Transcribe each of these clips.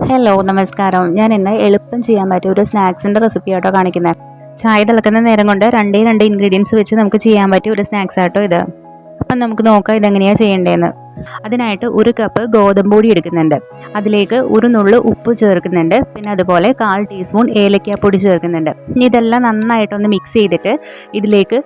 Hello നമസ്കാരം. ഞാൻ ഇന്ന് എളുപ്പം ചെയ്യാൻ പറ്റിയ ഒരു സ്നാക്സിൻ്റെ റെസിപ്പി ആട്ടോ കാണിക്കുന്നത്. ചായ തിളക്കുന്ന നേരം കൊണ്ട് രണ്ട് ഇൻഗ്രീഡിയൻസ് വെച്ച് നമുക്ക് ചെയ്യാൻ പറ്റിയ ഒരു സ്നാക്സ് ആട്ടോ ഇത്. അപ്പം നമുക്ക് നോക്കാം ഇതെങ്ങനെയാണ് ചെയ്യേണ്ടതെന്ന്. അതിനായിട്ട് ഒരു കപ്പ് ഗോതമ്പ് പൊടി എടുക്കുന്നുണ്ട്. അതിലേക്ക് ഒരു നുള്ളു ഉപ്പ് ചേർക്കുന്നുണ്ട്. പിന്നെ അതുപോലെ 1/4 ടീസ്പൂൺ ഏലക്കാപ്പൊടി ചേർക്കുന്നുണ്ട്. ഇനി ഇതെല്ലാം നന്നായിട്ടൊന്ന് മിക്സ് ചെയ്തിട്ട് ഇതിലേക്ക്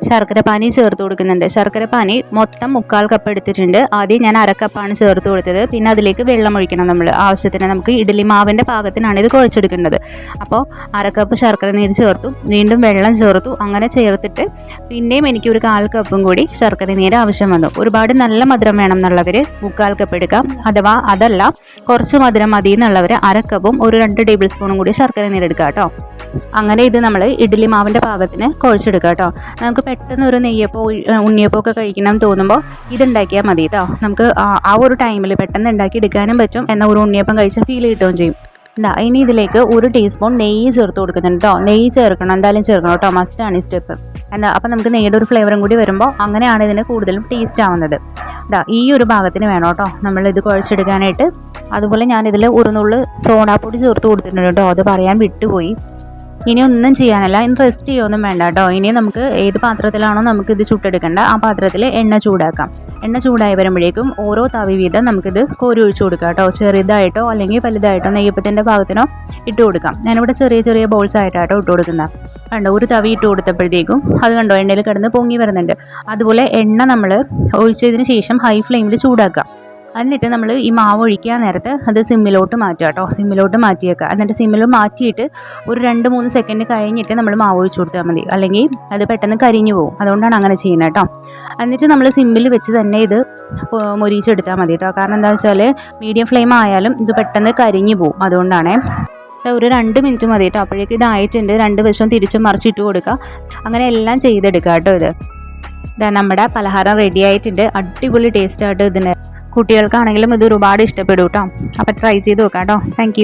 ശർക്കര പാനി ചേർത്ത് കൊടുക്കുന്നുണ്ട്. ശർക്കര പാനി മൊത്തം 1/4 കപ്പ് എടുത്തിട്ടുണ്ട്. ആദ്യം ഞാൻ 1/2 കപ്പാണ് ചേർത്ത് കൊടുത്തത്. പിന്നെ അതിലേക്ക് വെള്ളം ഒഴിക്കണം നമ്മൾ ആവശ്യത്തിന്. നമുക്ക് ഇഡ്ഡലി മാവിൻ്റെ പാകത്തിനാണ് ഇത് കുഴച്ചെടുക്കേണ്ടത്. അപ്പോൾ 1/2 കപ്പ് ശർക്കര നീര് ചേർത്തു, വീണ്ടും വെള്ളം ചേർത്തു. അങ്ങനെ ചേർത്തിട്ട് പിന്നെയും എനിക്ക് ഒരു 1/4 കപ്പും കൂടി ശർക്കര നീര് ആവശ്യം വന്നു. ഒരുപാട് നല്ല മധുരം വേണം എന്നുള്ളവർ 1/4 കപ്പ് എടുക്കാം. അഥവാ അതല്ല കുറച്ച് മധുരം മതി എന്നുള്ളവർ 1/2 കപ്പും ഒരു 2 ടേബിൾ സ്പൂണും കൂടി ശർക്കര നീര് എടുക്കാം കേട്ടോ. അങ്ങനെ ഇത് നമ്മൾ ഇഡ്ഡലി മാവിൻ്റെ പാകത്തിന് കുഴച്ചെടുക്കുക കേട്ടോ. നമുക്ക് പെട്ടെന്ന് ഒരു നെയ്യപ്പോ ഉണ്ണിയപ്പോ ഒക്കെ കഴിക്കണം തോന്നുമ്പോൾ ഇതുണ്ടാക്കിയാൽ മതി കേട്ടോ. നമുക്ക് ആ ഒരു ടൈമിൽ പെട്ടെന്ന് ഉണ്ടാക്കി എടുക്കാനും പറ്റും, എന്നാൽ ഒരു ഉണ്ണിയപ്പം കഴിച്ച ഫീൽ കിട്ടുകയും ചെയ്യും. ഇനി ഇതിലേക്ക് 1 ടീസ്പൂൺ നെയ്യ് ചേർത്ത് കൊടുക്കുന്നുണ്ട് കേട്ടോ. നെയ്യ് ചേർക്കണം, എന്തായാലും ചേർക്കണം കേട്ടോ, മസ്റ്റാണ് ഈ സ്റ്റെപ്പ്. അപ്പം നമുക്ക് നെയ്യുടെ ഒരു ഫ്ലേവറും കൂടി വരുമ്പോൾ അങ്ങനെയാണ് ഇതിന് കൂടുതലും ടേസ്റ്റ് ആവുന്നത്. ഈ ഒരു ഭാഗത്തിന് വേണം കേട്ടോ നമ്മളിത് കുഴച്ചെടുക്കാനായിട്ട്. അതുപോലെ ഞാനിതിൽ ഒരു നുള്ളു സോഡാപ്പൊടി ചേർത്ത് കൊടുത്തിട്ടുണ്ട് കേട്ടോ, അത് പറയാൻ വിട്ടുപോയി. ഇനി ഒന്നും ചെയ്യാനല്ല, ഇനി റെസ്റ്റ് ചെയ്യുമൊന്നും വേണ്ട കേട്ടോ. ഇനി നമുക്ക് ഏത് പാത്രത്തിലാണോ നമുക്കിത് ചുട്ടെടുക്കേണ്ട ആ പാത്രത്തിൽ എണ്ണ ചൂടാക്കാം. എണ്ണ ചൂടായി വരുമ്പോഴേക്കും ഓരോ തവി വീതം നമുക്കിത് കോരി ഒഴിച്ചു കൊടുക്കാം കേട്ടോ. ചെറുതായിട്ടോ അല്ലെങ്കിൽ വലുതായിട്ടോ നെയ്യപ്പത്തിൻ്റെ ഭാഗത്തിനോ ഇട്ട് കൊടുക്കാം. ഞാനിവിടെ ചെറിയ ചെറിയ ബോൾസ് ആയിട്ടാട്ടോ ഇട്ട് കൊടുക്കുന്നത്. കണ്ടോ, ഒരു തവി ഇട്ട് കൊടുത്തപ്പോഴത്തേക്കും അത് കണ്ടോ എണ്ണയിൽ കിടന്ന് പൊങ്ങി വരുന്നുണ്ട്. അതുപോലെ എണ്ണ നമ്മൾ ഒഴിച്ചതിന് ശേഷം ഹൈ ഫ്ലെയിമിൽ ചൂടാക്കാം. എന്നിട്ട് നമ്മൾ ഈ മാവ് ഒഴിക്കാൻ നേരത്ത് അത് സിമ്മിലോട്ട് മാറ്റുക കേട്ടോ. സിമ്മിലോട്ട് മാറ്റിയേക്കുക. എന്നിട്ട് സിമ്മിൽ മാറ്റിയിട്ട് ഒരു 2-3 സെക്കൻഡ് കഴിഞ്ഞിട്ട് നമ്മൾ മാവ് ഒഴിച്ചു കൊടുത്താൽ മതി, അല്ലെങ്കിൽ അത് പെട്ടെന്ന് കരിഞ്ഞു പോകും. അതുകൊണ്ടാണ് അങ്ങനെ ചെയ്യുന്നത് കേട്ടോ. എന്നിട്ട് നമ്മൾ സിമ്മിൽ വെച്ച് തന്നെ ഇത് മൊരിച്ചെടുത്താൽ മതി കേട്ടോ. കാരണം എന്താ വെച്ചാൽ മീഡിയം ഫ്ലെയിം ആയാലും ഇത് പെട്ടെന്ന് കരിഞ്ഞു പോകും. അതുകൊണ്ടാണ് ഒരു 2 മിനിറ്റ് മതി കേട്ടോ. അപ്പോഴേക്കും ഇതായിട്ടുണ്ട്. 2 വശവും തിരിച്ചും മറിച്ചിട്ട് കൊടുക്കുക. അങ്ങനെ എല്ലാം ചെയ്തെടുക്കുക കേട്ടോ. ഇതാ നമ്മുടെ പലഹാരം റെഡി ആയിട്ടുണ്ട്. അടിപൊളി ടേസ്റ്റ് ആയിട്ട് ഇതിന് കുട്ടികൾക്കാണെങ്കിലും ഇത് ഒരുപാട് ഇഷ്ടപ്പെടും കേട്ടോ. അപ്പോൾ ട്രൈ ചെയ്ത് നോക്കാം കേട്ടോ. താങ്ക്